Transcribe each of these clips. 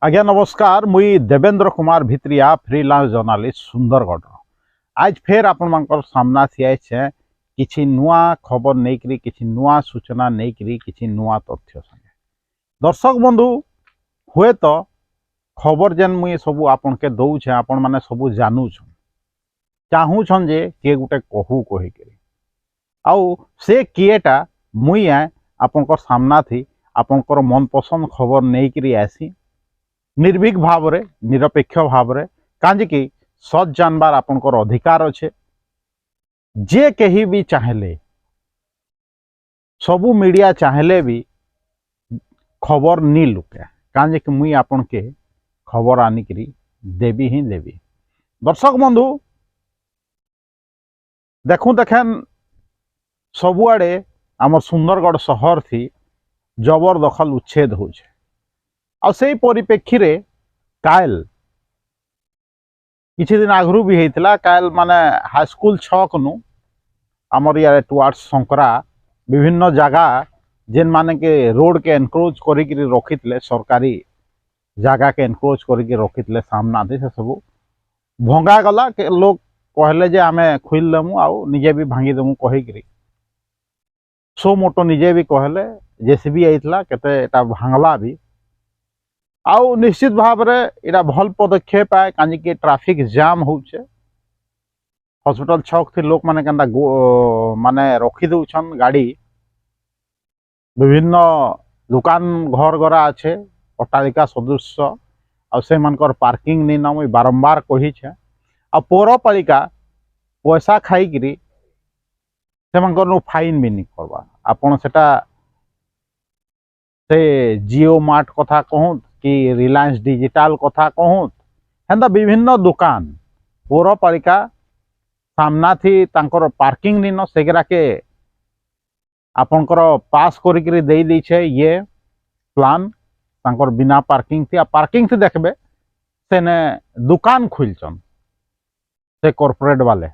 आज्ञा नमस्कार मुई देवेंद्र कुमार भित्रिया फ्रीलांस जर्नालिस्ट सुंदरगढ़। आज फेर आपण मानकर सामना थियाछे किछि नुआ खबर नेकरी किछि नुआ सूचना नेकरी किछि नुआ तथ्य संगे। दर्शक बंधु हुए तो खबर जेन मुई सबू आपन के दउछे आपण माने सबू जानू छन चाहू छन जे के गुटे कहू कहि के आउ से किएटा मुई आपनकर सामना थी आपनकर मन पसंद खबर नेकरी आसी निर्भीक भाव रे निरपेक्ष भाव रे कांजिकी सच जानबार आपनकर अधिकार अच्छे। जे कहीं भी चाहेले सबू मीडिया चाहेले भी खबर नी लुके कांजिकी मुई आपन के खबर आनिकरी देवी ही देवी। दर्शक बंधु देखें सबुआड़े आम सुंदरगढ़ सहर थी जबरदखल उच्छेद होछे आ से परिप्रेक्षी रे काल किछि दिन आगरू भी होता काल माने हाईस्कूल छक नु आमर या टुआर्ड्स संकरा विभिन्न जगह जेन माने के रोड के एनक्रोच करी रखी सरकारी जगह के एनक्रोच करी रखी सामना दे से सब भंगा गला के लोग कहले जे आमे खुल देमु आउ निजे भी भांगी देमु कहिकरी सो मोटो निजे भी कहले जेसीबी आइतला केते एटा भांगला भी आउ निश्चित भाव रे इरा भल पदक्षेप है कहीं ट्रैफिक जाम होचे हॉस्पिटल छक थी लोक माने केंदा माने रखी दउछन गाड़ी विभिन्न दुकान घर गरा अच्छे अट्टालिका सदृश आ से मानकर पार्किंग नहीं ना मुई बारंबार कही छे आ पौरपालिका पैसा खाई से मानकर फाइन भी नहीं करवा आपन सेटा से जियो मार्ट कथा कहूँ कि रिलायंस डिजिटल कथा कहूँ हेन्ता विभिन्न दुकान पौरपालिका सामना थी तांकर पार्किंग निन सेगरा के आपनकर पास करिकरी दे दीछे ये प्लान तांकर बिना पार्किंग थी आ पार्किंग थी देखबे सेने दुकान खुलचन से कॉर्पोरेट वाले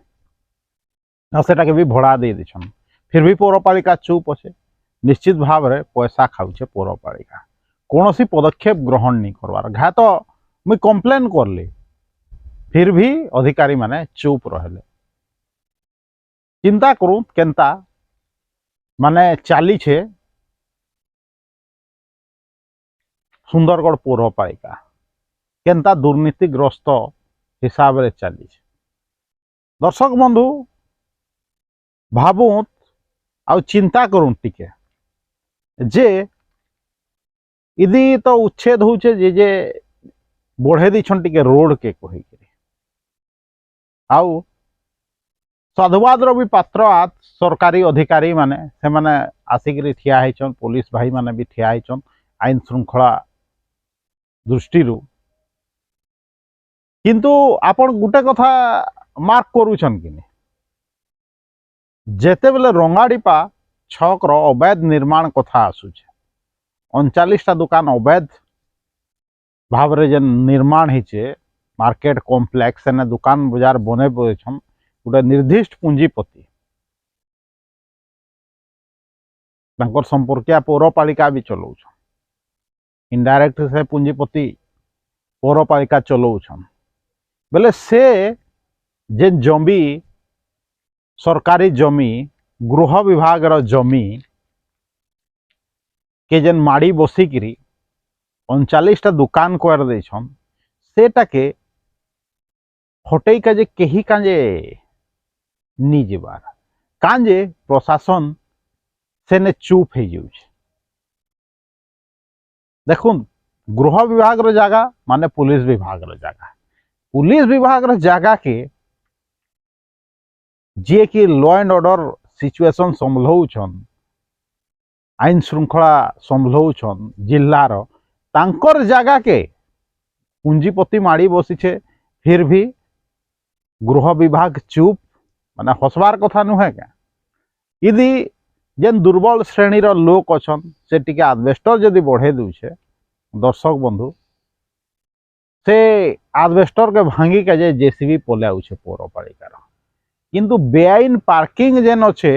सेटा के भी भड़ा दे दीछन फिर भी पौरपालिका चुप अच्छे निश्चित भाव रे पैसा खाऊे पौरपालिका कौन सी पदक्षेप ग्रहण नहीं करवार घा तो मुई कंप्लेन करली फिर भी अधिकारी माने चुप रहले। चिंता करूँ केंता माने चली छे सुंदरगढ़ पौरपालिका केंता दुर्नीतिग्रस्त हिसाब रे चली छे। दर्शक बंधु भावुत आ चिंता करूँ टिके जे इदी तो उच्छेद होचे जे बढ़े दीछन टिके रोड के कही आउ साधुवाद भी पात्र सरकारी अधिकारी माने से माने आसिक ठिया होचन पुलिस भाई माने भी ठिया होचन आईन श्रृंखला दृष्टि किंतु आपण गुटे कथा मार्क करूछन कि जेते बेले रंगाड़ीपा छक रो अवैध निर्माण कथा आसुचे 39टा दुकान अवैध भाव रे जेन निर्माण होचे मार्केट कॉम्प्लेक्स ने दुकान बाजार बने पड़छन गोटे निर्दिष्ट पुंजीपति तांकर संपर्किया पौरपालिका भी चलाउछन इनडायरेक्ट से पुंजीपति पौरपालिका चलाउछन बेले से जेन जमी सरकारी जमी गृह विभाग रो जमी के जेन माड़ी बसिकी 39टा दुकान कर देछन सेटा के हटई का जे केही कांजे नी जेबार कांजे प्रशासन सेने चुप हो जाउछ। देखुन गृह विभाग रो जगह माने पुलिस विभाग रो जगह के जे कि लॉ एंड ऑर्डर सिचुएशन संभलौछन आईन श्रृंखला संभलौछन जिल्लार तांकर जगह के पुंजीपति माड़ी बसीछे फिर भी गृह विभाग चुप माने हसबार कथा नुहे क्या यदि जेन दुर्बल श्रेणीर लोक अच्छन से टिके आजबेस्टर जदि बढ़े दूचे दर्शक बंधु से आजबेस्टर के भांगी के जे जेसीबी पलाउछे पौरपालिकार किंतु बेआईन पार्किंग जेन अच्छे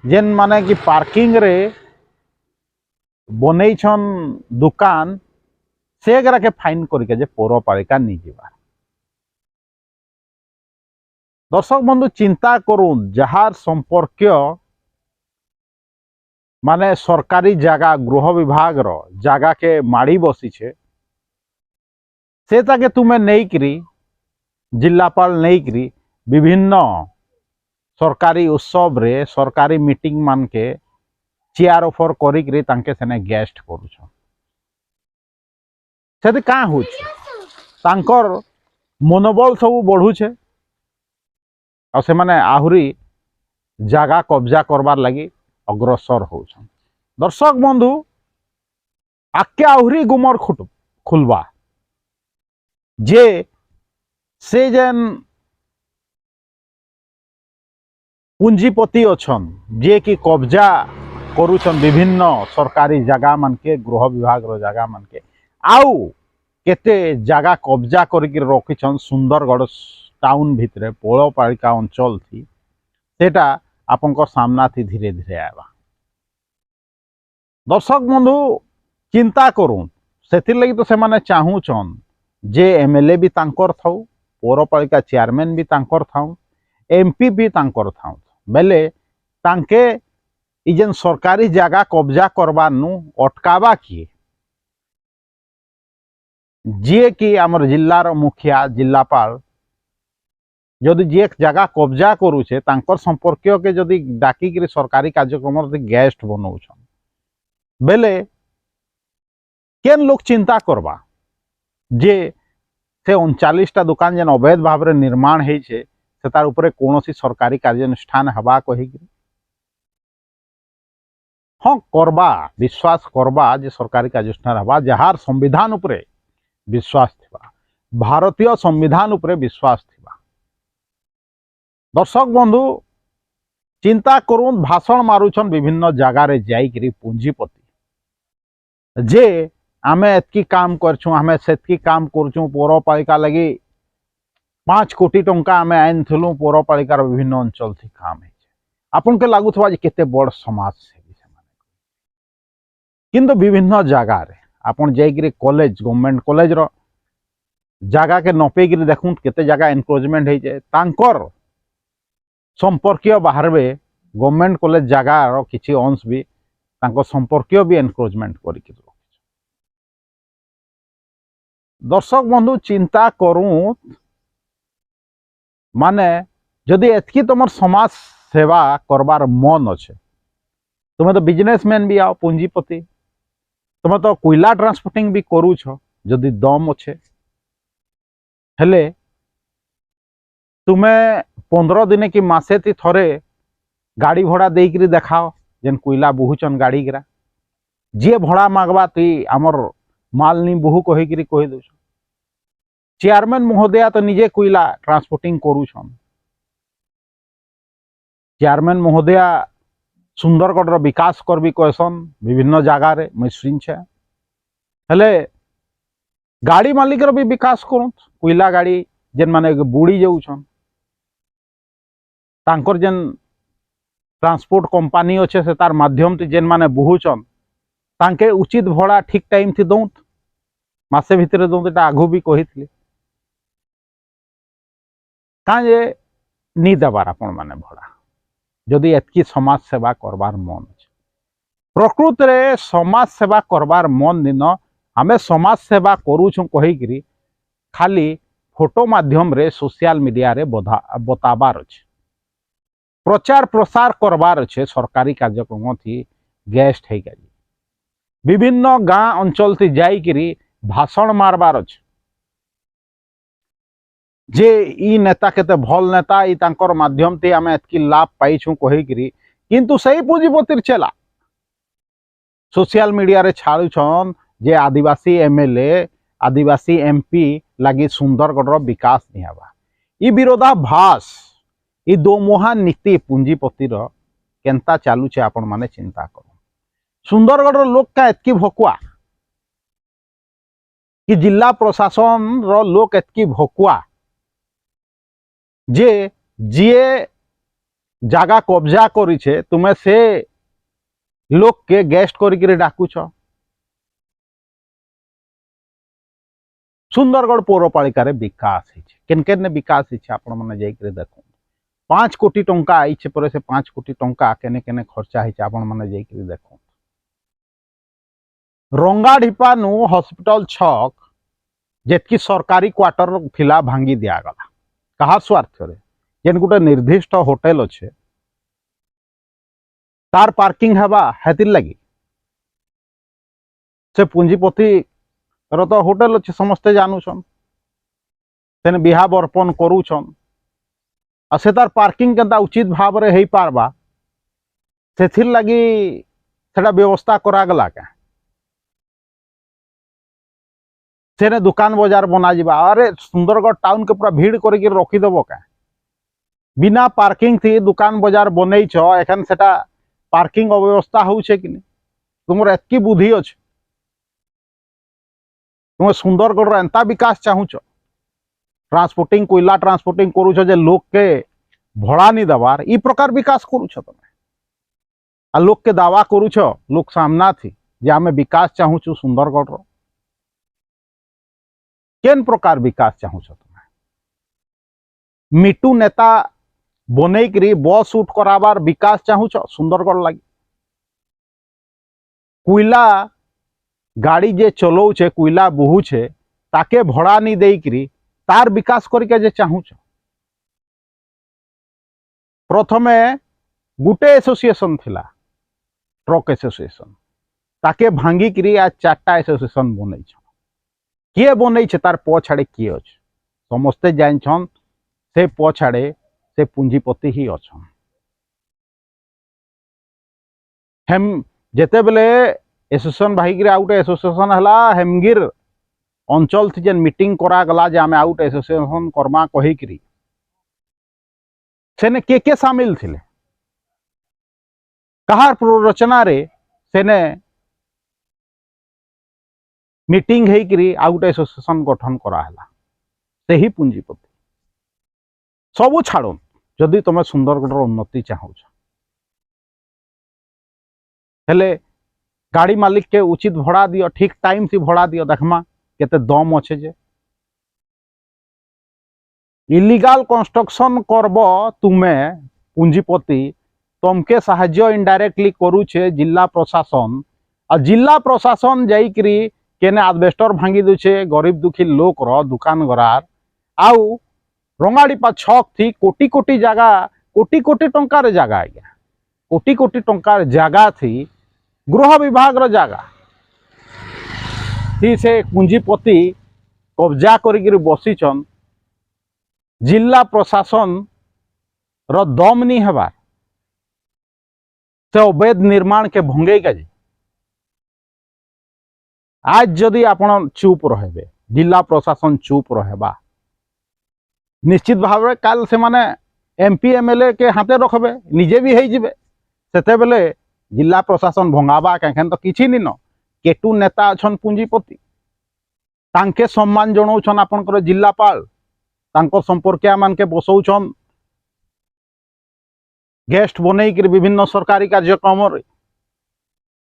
जेन माने कि पार्किंग रे बनईछन दुकान से के फाइन करके जे पौरपालिका नहीं जावा। दर्शक बंधु चिंता करूँ जहार संपर्क माने सरकारी जगह गृह विभाग रो जगह के माड़ी बसी छे से ताके तुम्हें नहीं करी जिलापाल नहीं करी विभिन्न सरकारी उत्सव रे सरकारी मीटिंग मान के चेयर ऑफर करी तांके सेने गेस्ट करूछन से का होछ तांकर मनोबल सब बढ़ुछे और से माने आहुरी जगह कब्जा करबार लगी अग्रसर होछन। दर्शक बंधु आके आहुरी गुमर खुलबा जे से जेन पूंजीपति अच्छन जे कि कब्जा करुछन विभिन्न सरकारी जगह मान के गृह विभाग रो जगह मान के आउ केते जगह कब्जा करके रखिछन सुंदरगढ़ टाउन भितरे पौरपालिका अंचल थी सेटा आपनकर सामना थी धीरे धीरे आवा। दर्शक बंधु चिंता करूँ से लगी तो से माने चाहूछन जे एमएलए भी तांकर थाउ पौरपालिका चेयरमैन भी तांकर थाउ एमपी भी तांकर थाउ बेले तांके इजेन सरकारी जगह कब्जा करबार नु अटकावा किए जे कि आमर जिल्लार मुखिया जिलापाल जदि जे जगह कब्जा करुचे तांकर संपर्क के जदि डाकिक सरकारी कार्यक्रम गेस्ट बनौछन बेले केन लोग चिंता करबा जे से 39टा दुकान जेन अवैध भाव रे निर्माण होइछे से तार उपरे कोनोसी सरकारी कार्यानुष्ठान हवा कहिक हाँ करबा विश्वास करबा जे सरकारी कार्यानुष्ठान हवा जहार संविधान उपरे विश्वास थिबा भारतीय संविधान उपरे विश्वास थिबा। दर्शक बंधु चिंता करूँ भाषण मारुछन विभिन्न जगार जाइकरी पूंजीपति जे आमे एतकी काम करछुं आमे सेतकी काम करछुं पौरपालिका लगी 5 कोटी टंका आमे आइनथिलु पौरपालिकार विभिन्न अंचल थी काम है आपन के लागुथबा जे केते बड़ समाज सेवी से माने किंतु विभिन्न जगह रे आपन जाइकरी कॉलेज गवर्नमेंट कॉलेज रो जगह के नपेगिरी देखुं केते जगह एनक्रोचमेंट है जे तांकर संपर्कीय बाहरबे गवर्नमेंट कॉलेज जगह रो किछि अंश भी तांको संपर्कीय भी एनक्रोचमेंट करिक दर्शक बंधु चिंता करूँ माने जदि एतकी तुम समाज सेवा करबार मन अच्छे तुम्हें तो बिजनेसमैन भी आओ पूंजीपति तुम्हें तो कोयला ट्रांसपोर्टिंग भी करूछ जदि दम अच्छे हेले तुम्हें 15 दिन कि मासे ती थरे गाड़ी भड़ा देकरी देखाओ जेन कोयला बोहुचन गाड़ी गिरा जे भड़ा मागवा तुई आमर माल नहीं बोहू कहीकरी कही दौछ चेयरमैन महोदया तो निजे कोयला ट्रांसपोर्टिंग करूछन चेयरमैन महोदया सुंदरगढ़ विकास कर भी कहसन विभिन्न जगार मुझे शुणछे हेले गाड़ी मालिक भी विकास करूँ कोयला गाड़ी जेन माने बुड़ी जाऊछन तांकर जेन ट्रांसपोर्ट कंपनी अच्छे से तार माध्यम थी जेन माने बोहुचन तांके उचित भड़ा ठीक टाइम थी दौत मासे भितर दौत आगु भी कही काजे नी देवार आपण माने भड़ा जदि एतकी समाज सेवा करबार मन अच्छे प्रकृत रे समाज सेवा करबार मन दिन आमे समाज सेवा करूछुं कहीकरी खाली फोटो माध्यम रे सोशल मीडिया रे बताबार अच्छे प्रचार प्रसार करबार अच्छे सरकारी कार्यक्रम थी गेस्ट है विभिन्न गाँ अंचल थी जाइकरी भाषण मारबार अच्छे जे ई नेता केते भल नेता ई तांकर माध्यम ते आमे एतकी लाभ पाइछु कहीकरी किंतु सही पूंजीपतिर चला सोशल मीडिया रे छाड़ुछन जे आदिवासी एमएलए आदिवासी एमपी लगी सुंदरगढ़ विकास नहीं हवा ई विरोधाभास ई दोमुहा नीति पूंजीपतिर केंता चालुचे आपण माने चिंता करो सुंदरगढ़ लोक का एतकी भकुआ कि जिला प्रशासन रो लोक एतकी भकुआ जे जीए जगह कब्जा करिछे तुम्हें से लोक के गेस्ट करिक डाकुछ सुंदरगढ़ पौरपालिका विकास केन केन विकास आपण मैंने जाकर देख 5 कोटी टंका आईचे पर से 5 कोटी टंका केने केने खर्चा होइछे आपण मैंने जाकर देख रंगाढिपा नु हॉस्पिटल छक जेतकी सरकारी क्वार्टर थिला भांगी दिया गला कहा स्वार्थ रे जेन गोटे निर्दिष्ट होटेल अच्छे तार पार्किंग हवा हेतिर लगी से पुंजीपति रो तो होटेल अच्छे समस्ते जानूछन सेने बिहा बर्पण करूछन आ से तार पार्किंग केनता उचित भाव रे हेई पारबा सेथिर लगी सेटा व्यवस्था करा गला के सेने दुकान बाजार बना जीवा अरे सुंदरगढ़ टाउन के पूरा भीड़ करके रखीदेव क्या बिना पार्किंग थी दुकान बाजार बनई एखन सेटा पार्किंग अव्यवस्था होउछे कि नहीं तुम एतकी बुद्धि अच्छे तुम सुंदरगढ़ एंता विकास चाहूच ट्रांसपोर्टिंग कोयला ट्रांसपोर्टिंग करूछ जे लोक के भड़ा नहीं देवार ई प्रकार विकास करूछ तुम आ लोक के दावा करूछ लोक सामना थी जे आमे विकास चाहूचु सुंदरगढ़ रो केन प्रकार विकास चाहूछ तुम मिटू नेता बनईकरी बस उठ कराबार विकास चाहूछ सुंदरगढ़ लगी कोयला गाड़ी जे चलाऊे कोयला बोहुछे ताके भड़ा नहीं देकरी तार विकास करके जे चाहूछ प्रथमे गुटे एसोसिएशन थिला ट्रक एसोसिएशन ताके भांगिकरी आज 4टा एसोसिएशन बनई किए बनई तार पछाड़े किए अच्छे समस्ते जानछन से पछाड़े से पुंजीपति ही अच्छन हेम जेते बेले एसोसिएशन भाई आउट एसोसिएशन हला हेमगिर अंचल थी जेन मीटिंग करा गला जे आमे आउट एसोसिएशन करमा कहिकरी सेने के शामिल थिले कहार प्ररचना रे सेने मीटिंग हेकरी आउट एसोसिएशन गठन कराला से ही पुंजीपति सबू छाड़ जदि तुम सुंदरगढ़ उन्नति चाहूच हेले गाड़ी मालिक के उचित भड़ा दियो ठीक टाइम से भड़ा दियो देखमा केते दम अच्छे जे इलीगल कंस्ट्रक्शन करब तुमे पुंजीपति तुमके साहाय्य इनडायरेक्टली करूछे जिला प्रशासन आ जिला प्रशासन जाइकरी केने आजबेस्टर भांगी दूचे गरीब दुखी लोक रो दुकान गरार आउ रंगाड़ीपा छक थी कोटी कोटी जगह कोटी कोटी टंकार जगह आज्ञा कोटी कोटी टंकार जगह थी गृह विभाग रो जगह थी से पुंजीपति कब्जा करिक बसीचन जिला प्रशासन रो दम नहीं हबार से अवैध निर्माण के भंगे गए आज जदि आपण चुप रहे जिला प्रशासन चुप रहबा निश्चित भाव में काल से माने एमपी एमएलए के हाथे रखबे निजे भी हो जिबे सेते बेले जिला प्रशासन भंगाबा कहीं तो किछि नहीं न केटू नेता अछन पुंजीपति तांके सम्मान जनाउछन आपनकर जिलापाल तांको संपर्किया मान के बसौछन गेस्ट बनई कर विभिन्न सरकारी कार्यक्रम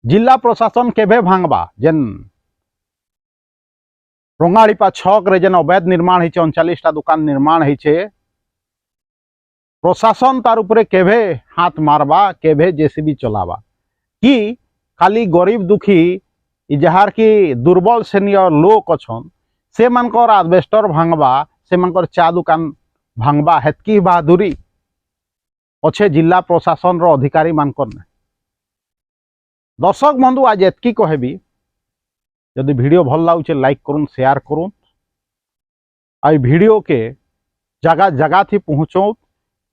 जिला प्रशासन केबे भांगबा जेन रंगाड़ीपा छक रे जेन अवैध निर्माण होइछे 39टा दुकान निर्माण होइछे प्रशासन तार उपरे केभे हाथ मारबा केभे जेसीबी चलाबा कि खाली गरीब दुखी जहार की दुर्बल श्रेणीय लोक अछन से मानकर आजबेस्टर भांगबा से मानकर चा दुकान भांगबा हेतकी बहादुरी अच्छे जिला प्रशासन रो अधिकारी मानकर ने दर्शक बंधु आज एतकी कहबी यदि वीडियो भल लाଗୁছে लाइक करूँ शेयर करूँ आई वीडियो के जगह जगह थी पहुँचाऊँ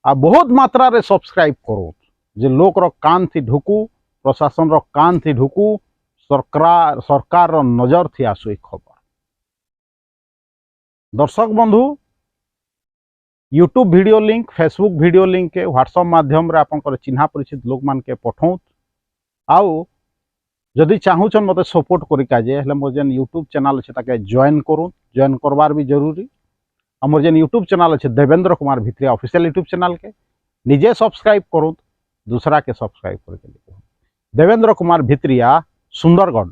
आ बहुत मात्रा रे सब्सक्राइब करूँ जे लोक रो कान थी ढुकू प्रशासन रो कान थी ढुकू सरकार रो नजर थी आसु खबर दर्शक बंधु YouTube video link Facebook video link के व्हाट्सएप माध्यम रे आपन चिन्हा परिचित लोक मान के पठाऊँ आउ जदि चाहूछन मत सपोर्ट करिकाजे मोर जेन यूट्यूब चैनल अच्छे ताके जॉइन करूँ जॉइन करवार भी जरूरी और मोर जेन यूट्यूब चैनल अच्छे Devendra Kumar Bhitriya official YouTube channel के निजे सब्सक्राइब करूँ दूसरा के सब्सक्राइब करके देवेंद्र कुमार भित्रिया सुंदरगढ़।